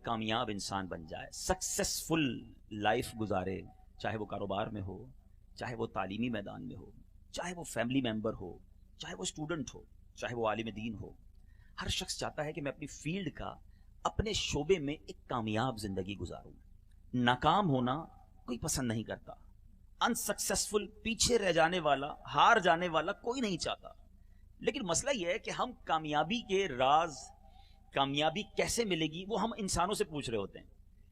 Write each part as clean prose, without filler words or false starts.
کامیاب انسان بن جائے، سکسیسفل لائف گزارے، چاہے وہ کاروبار میں ہو، چاہے وہ تعلیمی میدان میں ہو، چاہے وہ فیملی ممبر ہو، چاہے وہ اسٹوڈنٹ ہو، چاہے وہ عالم دین ہو، ہر شخص چاہتا ہے کہ میں اپنی فیلڈ کا، اپنے شعبے میں ایک کامیاب زندگی گزاروں۔ ناکام ہونا کوئی پسند نہیں کرتا، انسکسیسفل، پیچھے رہ جانے والا، ہار جانے والا کوئی نہیں چاہتا۔ لیکن مسئلہ یہ ہے کہ ہم کامیابی کے راز، کامیابی کیسے ملے گی، وہ ہم انسانوں سے پوچھ رہے ہوتے ہیں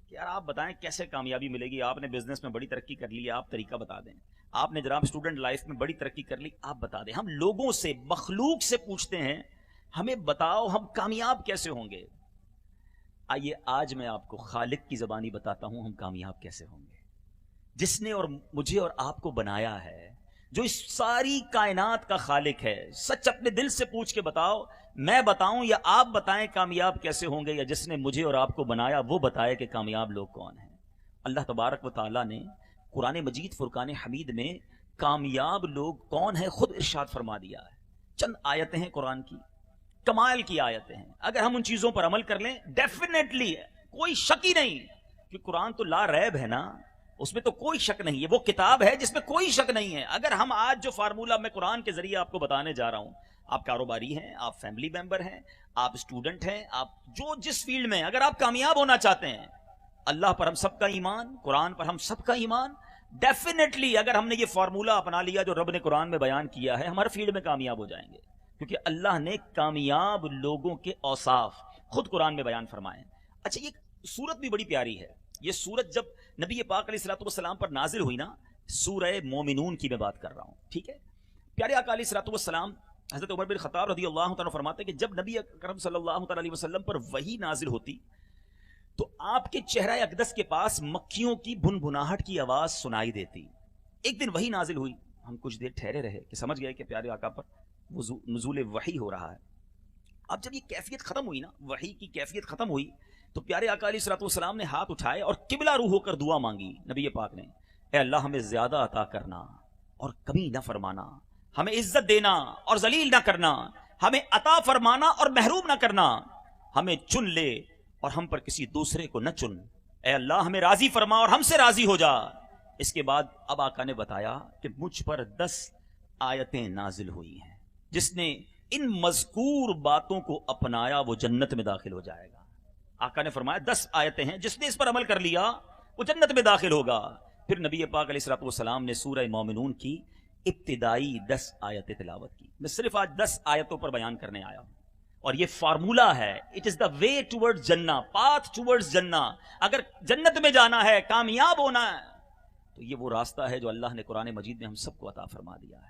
کہ یار آپ بتائیں کیسے کامیابی ملے گی، آپ نے بزنس میں بڑی ترقی کر لی ہے، آپ طریقہ بتا دیں، آپ نے جناب اسٹوڈنٹ لائف میں بڑی ترقی کر لی، آپ بتا دیں۔ ہم لوگوں سے، مخلوق سے پوچھتے ہیں ہمیں بتاؤ ہم کامیاب کیسے ہوں گے۔ آئیے آج میں آپ کو خالق کی زبانی بتاتا ہوں ہم کامیاب کیسے ہوں گے، جس نے اور مجھے اور آپ کو بنایا ہے، جو اس ساری کائنات کا خالق ہے۔ سچ اپنے دل سے پوچھ کے بتاؤ، میں بتاؤں یا آپ بتائیں کامیاب کیسے ہوں گے، یا جس نے مجھے اور آپ کو بنایا وہ بتائے کہ کامیاب لوگ کون ہیں۔ اللہ تبارک و تعالیٰ نے قرآن مجید فرقان حمید میں کامیاب لوگ کون ہیں خود ارشاد فرما دیا ہے۔ چند آیتیں ہیں قرآن کی، کمال کی آیتیں ہیں، اگر ہم ان چیزوں پر عمل کر لیں ڈیفینیٹلی، کوئی شک ہی نہیں، کہ قرآن تو لا ریب ہے نا، اس میں تو کوئی شک نہیں ہے، وہ کتاب ہے جس میں کوئی شک نہیں ہے۔ اگر ہم آج جو فارمولہ میں قرآن کے ذریعے آپ کو بتانے جا رہا ہوں، آپ کاروباری ہیں، آپ فیملی ممبر ہیں، آپ اسٹوڈنٹ ہیں، آپ جو جس فیلڈ میں، اگر آپ کامیاب ہونا چاہتے ہیں، اللہ پر ہم سب کا ایمان، قرآن پر ہم سب کا ایمان، ڈیفینیٹلی اگر ہم نے یہ فارمولہ اپنا لیا جو رب نے قرآن میں بیان کیا ہے، ہمارے فیلڈ میں کامیاب ہو جائیں گے، کیونکہ اللہ نے کامیاب لوگوں کے اوصاف خود قرآن میں بیان فرمائے۔ اچھا، یہ سورت بھی بڑی پیاری ہے۔ یہ سورت جب نبی پاک علیہ الصلوۃ والسلام پر نازل ہوئی نا، سورہ مومنون کی میں بات کر رہا ہوں، ٹھیک ہے؟ پیارے آقا علیہ الصلوۃ والسلام حضرت عمر بن خطاب رضی اللہ تعالیٰ فرماتے ہیں کہ جب نبی اکرم صلی اللہ تعالیٰ علیہ وسلم پر وحی نازل ہوتی تو آپ کے چہرہ اقدس کے پاس مکھیوں کی بھنبھناہٹ کی آواز سنائی دیتی۔ ایک دن وحی نازل ہوئی، ہم کچھ دیر ٹھہرے رہے کہ سمجھ گئے کہ پیارے آقا پر نزول وحی ہو رہا ہے۔ اب جب یہ کیفیت ختم ہوئی نا، وحی کی کیفیت ختم ہوئی، تو پیارے آقا علیہ الصلوۃ والسلام نے ہاتھ اٹھائے اور قبلہ روح ہو کر دعا مانگی نبی پاک نے، اے اللہ ہمیں زیادہ عطا کرنا اور کمی نہ فرمانا، ہمیں عزت دینا اور ذلیل نہ کرنا، ہمیں عطا فرمانا اور محروم نہ کرنا، ہمیں چن لے اور ہم پر کسی دوسرے کو نہ چن، اے اللہ ہمیں راضی فرما اور ہم سے راضی ہو جا۔ اس کے بعد اب آقا نے بتایا کہ مجھ پر 10 آیتیں نازل ہوئی ہیں، جس نے ان مذکور باتوں کو اپنایا وہ جنت میں داخل ہو جائے گا۔ آقا نے فرمایا 10 آیتیں ہیں، جس نے اس پر عمل کر لیا وہ جنت میں داخل ہوگا۔ پھر نبی پاک علیہ الصلوۃ والسلام نے سورہ مومنون کی ابتدائی 10 آیتیں تلاوت کی۔ میں صرف آج 10 آیتوں پر بیان کرنے آیا ہوں، اور یہ فارمولہ ہے، it is the way towards جنہ، پاتھ ٹورڈز جنہ۔ اگر جنت میں جانا ہے، کامیاب ہونا ہے، تو یہ وہ راستہ ہے جو اللہ نے قرآن مجید میں ہم سب کو عطا فرما دیا ہے۔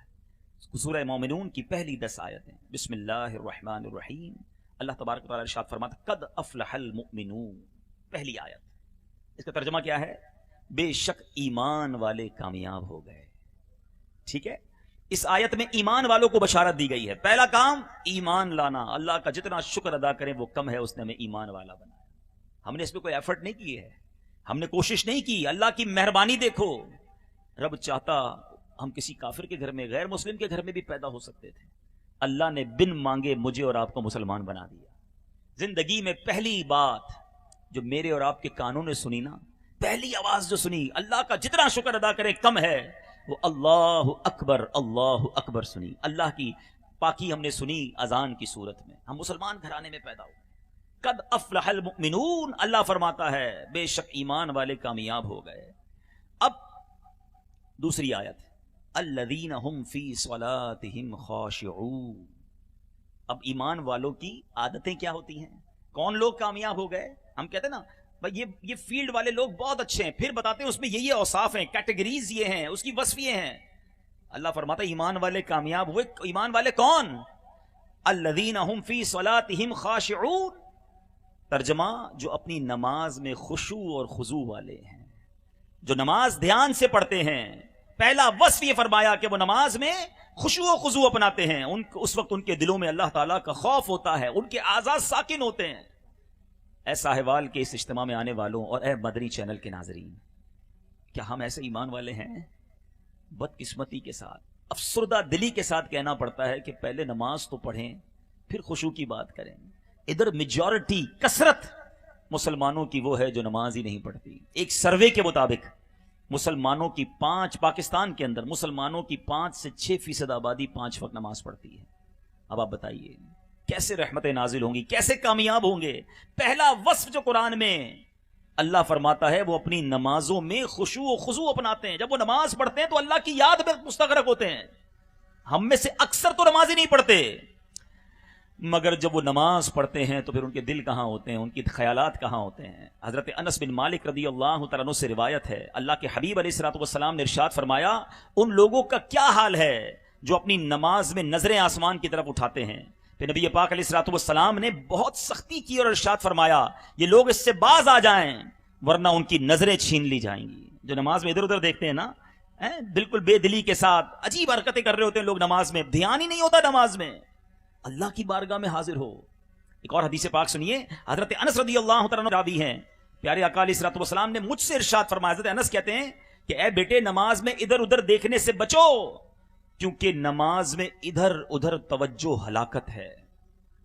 سورہ مومنون کی پہلی 10 آیتیں، بسم اللہ الرحمن الرحیم، اللہ تبارک و تعالیٰ ارشاد فرماتا قد افلح المؤمنون، پہلی آیت۔ اس کا ترجمہ کیا ہے؟ بے شک ایمان والے کامیاب ہو گئے، ٹھیک ہے؟ اس آیت میں ایمان والوں کو بشارت دی گئی ہے۔ پہلا کام ایمان لانا، اللہ کا جتنا شکر ادا کریں وہ کم ہے، اس نے ہمیں ایمان والا بنایا۔ ہم نے اس پہ کوئی ایفرٹ نہیں کی ہے، ہم نے کوشش نہیں کی، اللہ کی مہربانی دیکھو۔ رب چاہتا ہم کسی کافر کے گھر میں، غیر مسلم کے گھر میں بھی پیدا ہو سکتے تھے، اللہ نے بن مانگے مجھے اور آپ کو مسلمان بنا دیا۔ زندگی میں پہلی بات جو میرے اور آپ کے کانوں نے سنی نا، پہلی آواز جو سنی، اللہ کا جتنا شکر ادا کرے کم ہے، وہ اللہ اکبر سنی۔ اللہ کی پاکی ہم نے سنی اذان کی صورت میں، ہم مسلمان گھرانے میں پیدا ہوئے۔ قد افلح المؤمنون، اللہ فرماتا ہے بے شک ایمان والے کامیاب ہو گئے۔ اب دوسری آیت، الذین هم فی صلاتهم خاشعون۔ اب ایمان والوں کی عادتیں کیا ہوتی ہیں؟ کون لوگ کامیاب ہو گئے؟ ہم کہتے ہیں نا بھائی یہ فیلڈ والے لوگ بہت اچھے ہیں، پھر بتاتے ہیں اس میں یہ اوصاف ہیں، کیٹیگریز یہ ہیں، اس کی وصف یہ ہیں۔ اللہ فرماتا ہے ایمان والے کامیاب ہوئے۔ ایمان والے کون؟ الذین هم فی صلاتهم خاشعون، ترجمہ جو اپنی نماز میں خشوع اور خضوع والے ہیں، جو نماز دھیان سے پڑھتے ہیں۔ پہلا وصف یہ فرمایا کہ وہ نماز میں خشوع و خضوع اپناتے ہیں، اس وقت ان کے دلوں میں اللہ تعالیٰ کا خوف ہوتا ہے، ان کے اعضاء ساکن ہوتے ہیں۔ اے ساہیوال کے اس اجتماع میں آنے والوں اور اے مدنی چینل کے ناظرین، کیا ہم ایسے ایمان والے ہیں؟ بدقسمتی کے ساتھ، افسردہ دلی کے ساتھ کہنا پڑتا ہے کہ پہلے نماز تو پڑھیں پھر خشوع کی بات کریں۔ ادھر میجورٹی، کثرت مسلمانوں کی وہ ہے جو نماز ہی نہیں پڑھتی. ایک سروے کے مطابق مسلمانوں کی پاکستان کے اندر مسلمانوں کی 5 سے 6% آبادی 5 وقت نماز پڑھتی ہے. اب آپ بتائیے کیسے رحمتیں نازل ہوں گی, کیسے کامیاب ہوں گے. پہلا وصف جو قرآن میں اللہ فرماتا ہے وہ اپنی نمازوں میں خشوع و خضوع اپناتے ہیں. جب وہ نماز پڑھتے ہیں تو اللہ کی یاد میں مستغرق ہوتے ہیں. ہم میں سے اکثر تو نماز ہی نہیں پڑھتے, مگر جب وہ نماز پڑھتے ہیں تو پھر ان کے دل کہاں ہوتے ہیں, ان کی خیالات کہاں ہوتے ہیں. حضرت انس بن مالک رضی اللہ تعالیٰ عنہ سے روایت ہے, اللہ کے حبیب علیہ الصلوۃ والسلام نے ارشاد فرمایا ان لوگوں کا کیا حال ہے جو اپنی نماز میں نظریں آسمان کی طرف اٹھاتے ہیں. پھر نبی پاک علیہ الصلوۃ والسلام نے بہت سختی کی اور ارشاد فرمایا یہ لوگ اس سے باز آ جائیں ورنہ ان کی نظریں چھین لی جائیں گی. جو نماز میں ادھر ادھر دیکھتے ہیں نا, بالکل بے دلی کے ساتھ عجیب حرکتیں کر رہے ہوتے ہیں لوگ نماز میں, دھیان ہی نہیں ہوتا نماز میں. اللہ کی بارگاہ میں حاضر ہو. ایک اور حدیث پاک سنیے, حضرت انس رضی اللہ تعالیٰ عنہ راوی ہیں, پیارے آقا علیہ الصلوۃ والسلام نے مجھ سے ارشاد فرمایا. حضرت انس کہتے ہیں کہ اے بیٹے نماز میں ادھر ادھر دیکھنے سے بچو, کیونکہ نماز میں ادھر ادھر توجہ ہلاکت ہے.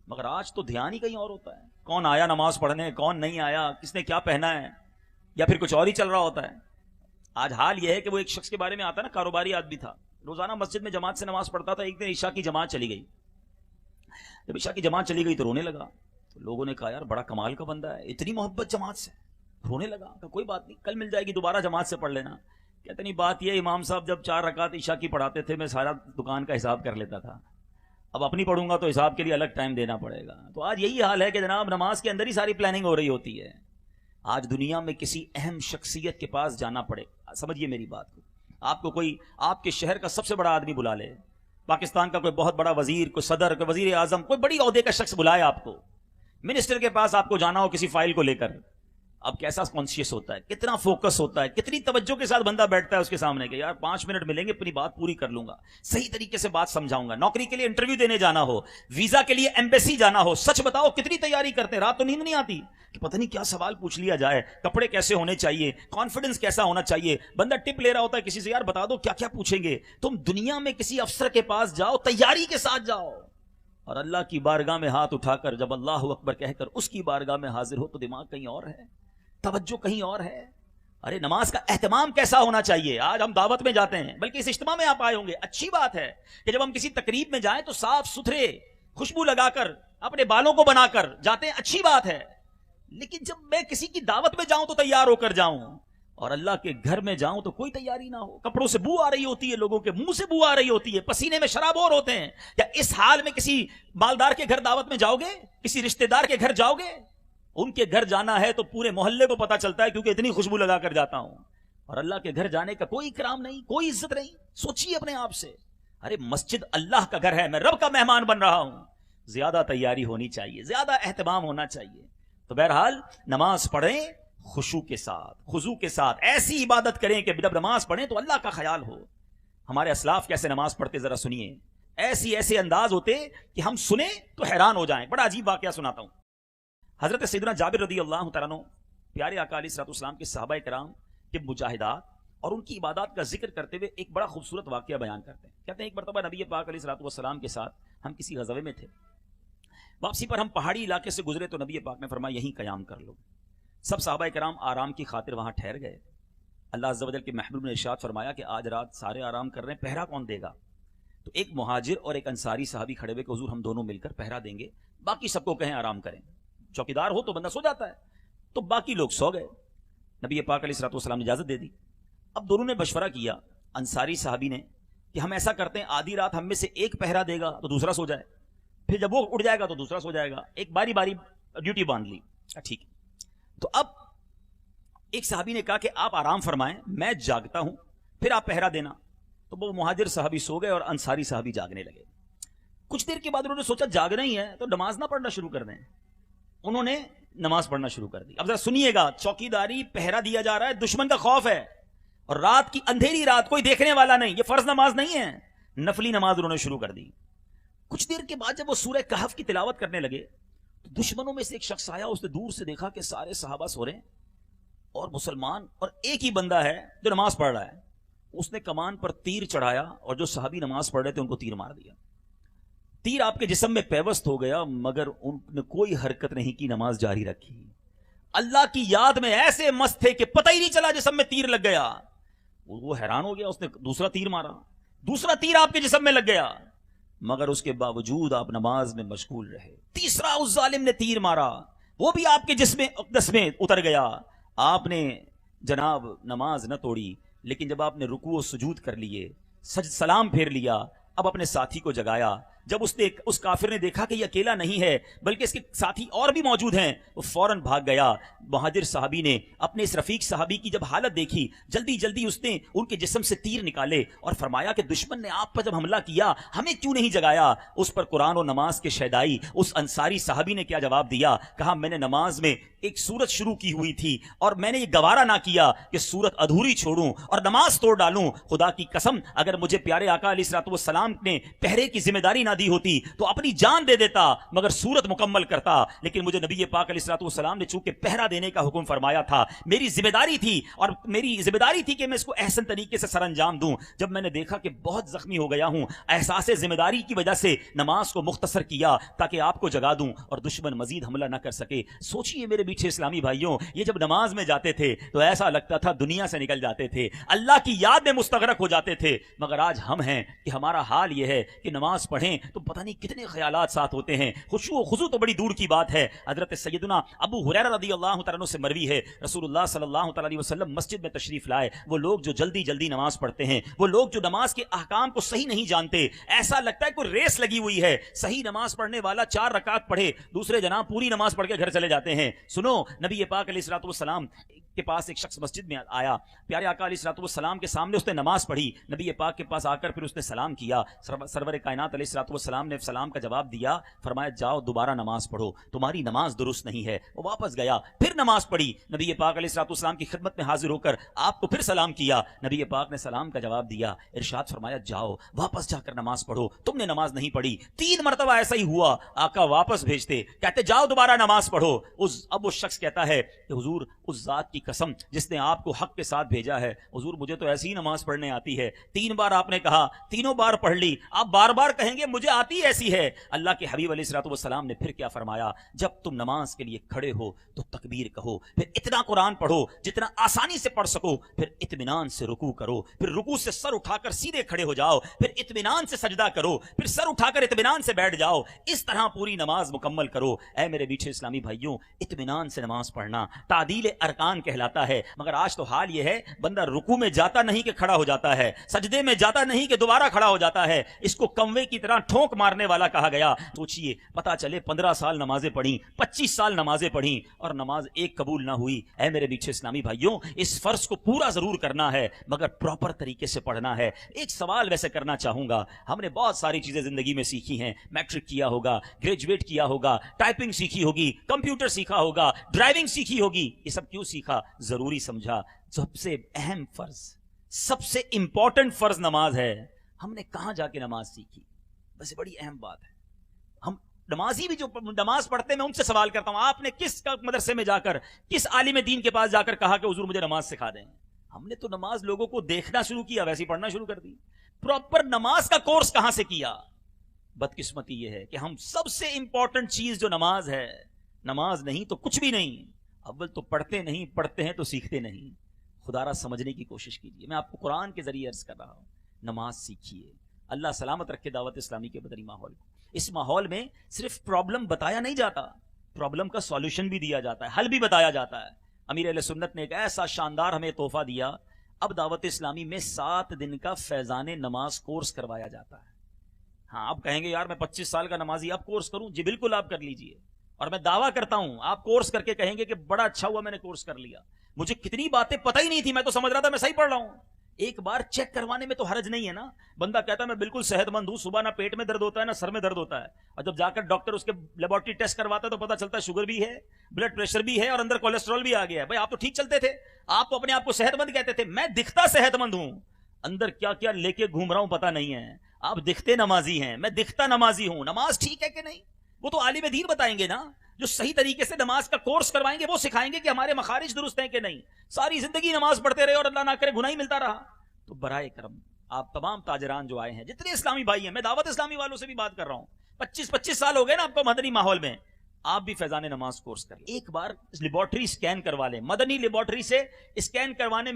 مگر آج تو دھیان ہی کہیں اور ہوتا ہے, کون آیا نماز پڑھنے, کون نہیں آیا, کس نے کیا پہنا ہے, یا پھر کچھ اور ہی چل رہا ہوتا ہے. آج حال یہ ہے کہ وہ ایک شخص کے بارے میں آتا نا, کاروباری آدمی تھا, روزانہ مسجد میں جماعت سے نماز پڑھتا تھا. ایک دن عشاء کی جماعت چلی گئی. جب عشاء کی جماعت چلی گئی تو رونے لگا. تو لوگوں نے کہا یار بڑا کمال کا بندہ ہے, اتنی محبت جماعت سے. رونے لگا. کہ کوئی بات نہیں, کل مل جائے گی, دوبارہ جماعت سے پڑھ لینا. کہتے نہیں بات یہ امام صاحب جب 4 رکعت عشاء کی پڑھاتے تھے میں سارا دکان کا حساب کر لیتا تھا, اب اپنی پڑھوں گا تو حساب کے لیے الگ ٹائم دینا پڑے گا. تو آج یہی حال ہے کہ جناب نماز کے اندر ہی ساری پلاننگ ہو رہی ہوتی ہے. آج دنیا میں کسی اہم شخصیت کے پاس جانا پڑے, سمجھیے میری بات کو, آپ کو کوئی آپ کے شہر کا سب سے بڑا آدمی بلا لے, پاکستان کا کوئی بہت بڑا وزیر, کوئی صدر, کوئی وزیر اعظم, کوئی بڑی عہدے کا شخص بلائے آپ کو, منسٹر کے پاس آپ کو جانا ہو کسی فائل کو لے کر, اب کیسا کانشیس ہوتا ہے, کتنا فوکس ہوتا ہے, کتنی توجہ کے ساتھ بندہ بیٹھتا ہے اس کے سامنے کہ یار 5 منٹ ملیں گے, اپنی بات پوری کر لوں گا, صحیح طریقے سے بات سمجھاؤں گا. نوکری کے لیے انٹرویو دینے جانا ہو, ویزا کے لیے ایمبیسی جانا ہو, سچ بتاؤ کتنی تیاری کرتے ہیں, رات تو نیند نہیں آتی کہ پتہ نہیں کیا سوال پوچھ لیا جائے, کپڑے کیسے ہونے چاہیے, کانفیڈنس کیسا ہونا چاہیے. بندہ ٹپ لے رہا ہوتا ہے کسی سے, یار بتا دو کیا کیا پوچھیں گے. تم دنیا میں کسی افسر کے پاس جاؤ, تیاری کے ساتھ جاؤ, اور اللہ کی بارگاہ میں ہاتھ اٹھا کر جب اللہ اکبر کہہ کر اس کی بارگاہ میں حاضر ہو تو دماغ کہیں اور ہے, توجہ کہیں اور ہے. ارے نماز کا اہتمام کیسا ہونا چاہیے. آج ہم دعوت میں جاتے ہیں, بلکہ اس اجتماع میں آپ آئے ہوں گے, اچھی بات ہے کہ جب ہم کسی تقریب میں جائیں تو صاف ستھرے خوشبو لگا کر اپنے بالوں کو بنا کر جاتے ہیں, اچھی بات ہے. لیکن جب میں کسی کی دعوت میں جاؤں تو تیار ہو کر جاؤں, اور اللہ کے گھر میں جاؤں تو کوئی تیاری نہ ہو, کپڑوں سے بو آ رہی ہوتی ہے, لوگوں کے منہ سے بو آ رہی ہوتی ہے, پسینے میں شرابور ہوتے ہیں. یا اس حال میں کسی مالدار کے گھر دعوت میں جاؤ گے, کسی رشتہ دار کے گھر جاؤ گے, ان کے گھر جانا ہے تو پورے محلے کو پتا چلتا ہے کیونکہ اتنی خوشبو لگا کر جاتا ہوں. اور اللہ کے گھر جانے کا کوئی اکرام نہیں, کوئی عزت نہیں. سوچیے اپنے آپ سے, ارے مسجد اللہ کا گھر ہے, میں رب کا مہمان بن رہا ہوں. زیادہ تیاری ہونی چاہیے, زیادہ اہتمام ہونا چاہیے. تو بہرحال نماز پڑھیں خشوع کے ساتھ, خضوع کے ساتھ, ایسی عبادت کریں کہ جب نماز پڑھیں تو اللہ کا خیال ہو. ہمارے اسلاف کیسے نماز پڑھتے ذرا سنیے, ایسے انداز ہوتے کہ ہم سنیں تو حیران ہو جائیں. بڑا عجیب واقعہ سناتا ہوں. حضرت سیدنا جابر رضی اللہ تعالیٰ عنہ, پیارے آقا علیہ الصلوۃ والسلام کے صحابہ کرام کے مجاہدات اور ان کی عبادات کا ذکر کرتے ہوئے ایک بڑا خوبصورت واقعہ بیان کرتے ہیں. کہتے ہیں ایک مرتبہ نبی پاک علیہ الصلوۃ والسلام کے ساتھ ہم کسی غزوے میں تھے, واپسی پر ہم پہاڑی علاقے سے گزرے تو نبی پاک نے فرمایا یہیں قیام کر لو. سب صحابہ کرام آرام کی خاطر وہاں ٹھہر گئے. اللہ عز و جل کے محبوب نے ارشاد فرمایا کہ آج رات سارے آرام کر رہے ہیں, پہرا کون دے گا؟ تو ایک مہاجر اور ایک انصاری صحابی کھڑے ہوئے کہ حضور ہم دونوں مل کر پہرا دیں گے, باقی سب کو کہیں آرام کریں. چوکیدار ہو تو بندہ سو جاتا ہے, تو باقی لوگ سو گئے. نبی پاک علیہ الصلوۃ والسلام نے اجازت دے دی. اب دونوں نے مشورہ کیا, انصاری صحابی نے, کہ ہم ایسا کرتے ہیں آدھی رات ہم میں سے ایک پہرا دے گا تو دوسرا سو جائے, پھر جب وہ اٹھ جائے گا تو دوسرا سو جائے گا, ایک باری باری ڈیوٹی باندھ لی. ٹھیک ہے. تو اب ایک صحابی نے کہا کہ آپ آرام فرمائیں, میں جاگتا ہوں, پھر آپ پہرا دینا. تو وہ مہاجر صحابی سو گئے اور انصاری صحابی جاگنے لگے. کچھ دیر کے بعد انہوں نے سوچا جاگنا ہی ہے تو نماز نہ پڑھنا شروع کر دیں. انہوں نے نماز پڑھنا شروع کر دی. اب ذرا سنیے گا, چوکیداری, پہرا دیا جا رہا ہے, دشمن کا خوف ہے, اور رات کی اندھیری رات, کوئی دیکھنے والا نہیں, یہ فرض نماز نہیں ہے, نفلی نماز انہوں نے شروع کر دی. کچھ دیر کے بعد جب وہ سورہ کہف کی تلاوت کرنے لگے تو دشمنوں میں سے ایک شخص آیا, اس نے دور سے دیکھا کہ سارے صحابہ سو رہے ہیں اور مسلمان, اور ایک ہی بندہ ہے جو نماز پڑھ رہا ہے. اس نے کمان پر تیر چڑھایا اور جو صحابی نماز پڑھ رہے تھے ان کو تیر مار دیا. تیر آپ کے جسم میں پیوست ہو گیا, مگر ان نے کوئی حرکت نہیں کی, نماز جاری رکھی. اللہ کی یاد میں ایسے مست تھے کہ پتہ ہی نہیں چلا جسم میں تیر لگ گیا. وہ حیران ہو گیا, اس نے دوسرا تیر مارا, دوسرا تیر آپ کے جسم میں لگ گیا, مگر اس کے باوجود آپ نماز میں مشغول رہے. تیسرا اس ظالم نے تیر مارا, وہ بھی آپ کے جسم اقدس میں اتر گیا. آپ نے جناب نماز نہ توڑی, لیکن جب آپ نے رکوع و سجود کر لیے, سلام پھیر لیا, اب اپنے ساتھی کو جگایا. جب اس کافر نے دیکھا کہ یہ اکیلا نہیں ہے بلکہ اس کے ساتھی اور بھی موجود ہیں, وہ فوراً بھاگ گیا. مہاجر صحابی نے اپنے اس رفیق صحابی کی جب حالت دیکھی, جلدی جلدی اس نے ان کے جسم سے تیر نکالے اور فرمایا کہ دشمن نے آپ پر جب حملہ کیا ہمیں کیوں نہیں جگایا. اس پر قرآن و نماز کے شیدائی اس انصاری صحابی نے کیا جواب دیا؟ کہا میں نے نماز میں ایک سورت شروع کی ہوئی تھی اور میں نے یہ گوارا نہ کیا کہ سورت ادھوری چھوڑوں اور نماز توڑ ڈالوں. خدا کی قسم اگر مجھے پیارے آقا علیہ الصلوۃ والسلام نے پہرے کی ذمہ داری نہ دی ہوتی تو اپنی جان دے دیتا مگر سورت مکمل کرتا. لیکن مجھے نبی پاک علیہ الصلوۃ والسلام نے چونکہ پہرا دینے کا حکم فرمایا تھا, میری ذمہ داری تھی اور میری ذمہ داری تھی کہ میں اس کو احسن طریقے سے سر انجام دوں. جب میں نے دیکھا کہ بہت زخمی ہو گیا ہوں, احساس ذمہ داری کی وجہ سے نماز کو مختصر کیا تاکہ آپ کو جگا دوں اور دشمن مزید حملہ نہ کر سکے. سوچئے میرے پیچھے اسلامی بھائیوں, یہ جب نماز میں جاتے تھے تو ایسا لگتا تھا دنیا سے نکل جاتے تھے, اللہ کی یاد میں مستغرق ہو جاتے تھے. مگر آج ہم ہیں کہ ہمارا حال یہ ہے کہ نماز پڑھیں تو پتہ نہیں کتنے خیالات ساتھ ہوتے ہیں. خشوع و خضوع تو بڑی دور کی بات ہے. حضرت سیدنا ابو ہریرہ رضی اللہ تعالیٰ عنہ سے مروی ہے, رسول اللہ صلی اللہ تعالیٰ علیہ وسلم مسجد میں تشریف لائے. وہ لوگ جو جلدی جلدی نماز پڑھتے ہیں, وہ لوگ جو نماز کے احکام کو صحیح نہیں جانتے, ایسا لگتا ہے کوئی ریس لگی ہوئی ہے. صحیح نماز پڑھنے والا 4 رکعت پڑھے, دوسرے جناب پوری نماز پڑھ کے گھر چلے جاتے ہیں. سنو, نبی پاک علیہ الصلوۃ والسلام کے پاس ایک شخص مسجد میں آیا, پیارے آقا علیہ الصلوۃ والسلام کے سامنے اس نے نماز پڑھی. نبی پاک کے پاس آ کر پھر اس نے سلام کیا. سرور کائنات علیہ الصلوۃ والسلام نے سلام کا جواب دیا, فرمایا جاؤ دوبارہ نماز پڑھو, تمہاری نماز درست نہیں ہے. وہ واپس گیا, پھر نماز پڑھی. نبی پاک علیہ الصلوۃ والسلام کی خدمت میں حاضر ہو کر آپ کو پھر سلام کیا. نبی پاک نے سلام کا جواب دیا, ارشاد فرمایا جاؤ واپس جا کر نماز پڑھو, تم نے نماز نہیں پڑھی. 3 مرتبہ ایسا ہی ہوا, آقا واپس بھیجتے, کہتے جاؤ دوبارہ نماز پڑھو. اب وہ شخص کہتا ہے کہ حضور اس ذات کی قسم جس نے آپ کو حق کے ساتھ بھیجا ہے, حضور مجھے تو ایسی ہی نماز پڑھنے آتی ہے. 3 بار آپ نے کہا, تینوں بار پڑھ لی, آپ بار بار کہیں گے مجھے آتی ایسی ہے. اللہ کے حبیب علیہ الصلوۃ والسلام نے پھر کیا فرمایا, جب تم نماز کے لیے کھڑے ہو تو تکبیر کہو, پھر اتنا قرآن پڑھو جتنا آسانی سے پڑھ سکو, پھر اطمینان سے رکوع کرو, پھر رکوع سے سر اٹھا کر سیدھے کھڑے ہو جاؤ, پھر اطمینان سے سجدہ کرو, پھر سر اٹھا کر اطمینان سے بیٹھ جاؤ. اس طرح پوری نماز مکمل کرو. اے میرے میٹھے اسلامی بھائیوں, اطمینان سے نماز پڑھنا تعدیل ارکان کہلاتا ہے. مگر آج تو حال یہ ہے, بندہ رکوع میں جاتا نہیں کہ کھڑا ہو جاتا ہے, سجدے میں جاتا نہیں کہ دوبارہ کھڑا ہو جاتا ہے. اس کو کنوے کی طرح ٹھونک مارنے والا کہا گیا. سوچئے, پتا چلے 15 سال نمازیں پڑھی, 25 سال نمازیں پڑھی اور نماز ایک قبول نہ ہوئی. اے میرے میٹھے اسلامی بھائیوں, اس فرض کو پورا ضرور کرنا ہے مگر پراپر طریقے سے پڑھنا ہے. ایک سوال ویسے کرنا چاہوں گا, ہم نے بہت ساری چیزیں زندگی میں سیکھی ہیں, میٹرک کیا ہوگا, گریجویٹ کیا ہوگا, ٹائپنگ سیکھی ہوگی, کمپیوٹر سیکھا ہوگا, ڈرائیونگ سیکھی ہوگی. یہ سب کیوں سیکھا؟ ضروری سمجھا. سب سے اہم فرض, سب سے امپورٹنٹ فرض نماز ہے. ہم نے کہاں جا کے نماز سیکھی؟ ویسے بڑی اہم بات ہے. ہم نمازی بھی جو نماز پڑھتے ہیں, میں ان سے سوال کرتا ہوں, آپ نے کس مدرسے میں جا کر, کس عالم دین کے پاس جا کر کہا کہ حضور مجھے نماز سکھا دیں؟ ہم نے تو نماز لوگوں کو دیکھنا شروع کیا, ویسے ہی پڑھنا شروع کر دی. پراپر نماز کا کورس کہاں سے کیا؟ بدقسمتی یہ ہے کہ ہم سب سے امپورٹنٹ چیز جو نماز ہے, نماز نہیں تو کچھ بھی نہیں. اول تو پڑھتے نہیں, پڑھتے ہیں تو سیکھتے نہیں. خدا را سمجھنے کی کوشش کیجیے. میں آپ کو قرآن کے ذریعے عرض کر رہا ہوں, نماز سیکھیے. اللہ سلامت رکھے دعوت اسلامی کے بدری ماحول کو. اس ماحول میں صرف پرابلم بتایا نہیں جاتا, پرابلم کا سولوشن بھی دیا جاتا ہے, حل بھی بتایا جاتا ہے. امیر اہل سنت نے ایک ایسا شاندار ہمیں تحفہ دیا, اب دعوت اسلامی میں 7 دن کا فیضان نماز کورس کروایا جاتا ہے. ہاں, آپ کہیں گے یار میں 25 سال کا نمازی, اب کورس کروں؟ جی بالکل آپ کر لیجئے. اور میں دعویٰ کرتا ہوں, آپ کورس کر کے کہیں گے کہ بڑا اچھا ہوا میں نے کورس کر لیا, مجھے کتنی باتیں پتہ ہی نہیں تھی, میں تو سمجھ رہا تھا میں صحیح پڑھ رہا ہوں. ایک بار چیک کروانے میں تو حرج نہیں ہے نا. بندہ کہتا ہے میں بالکل صحت مند ہوں, صبح نہ پیٹ میں درد ہوتا ہے نہ سر میں درد ہوتا ہے, اور جب جا کر ڈاکٹر اس کے لیبورٹری ٹیسٹ کرواتا ہے تو پتہ چلتا ہے شوگر بھی ہے, بلڈ پریشر بھی ہے اور اندر کولیسٹرول بھی آ گیا ہے. بھائی آپ تو ٹھیک چلتے تھے, آپ تو اپنے آپ کو صحت مند کہتے تھے. میں دکھتا صحت مند ہوں, اندر کیا کیا لے کے گھوم رہا ہوں پتہ نہیں ہے. آپ دکھتے نمازی ہیں, میں دکھتا نمازی ہوں. نماز ٹھیک ہے کہ نہیں وہ تو عالم دین بتائیں گے نا, جو صحیح طریقے سے نماز کا کورس کروائیں گے وہ سکھائیں گے کہ ہمارے مخارج درست ہیں کہ نہیں. ساری زندگی نماز پڑھتے رہے اور اللہ نہ کرے گناہ ہی ملتا رہا. تو برائے کرم آپ تمام تاجران جو آئے ہیں, جتنے اسلامی بھائی ہیں, میں دعوت اسلامی والوں سے بھی بات کر رہا ہوں, 25 سال ہو گئے نا آپ کو مدنی ماحول میں, آپ بھی فیضان نماز کورس کر لیں، ایک بار لیبارٹری اسکین کروا لیں، مدنی لیبارٹری سے اسکین کروانے میں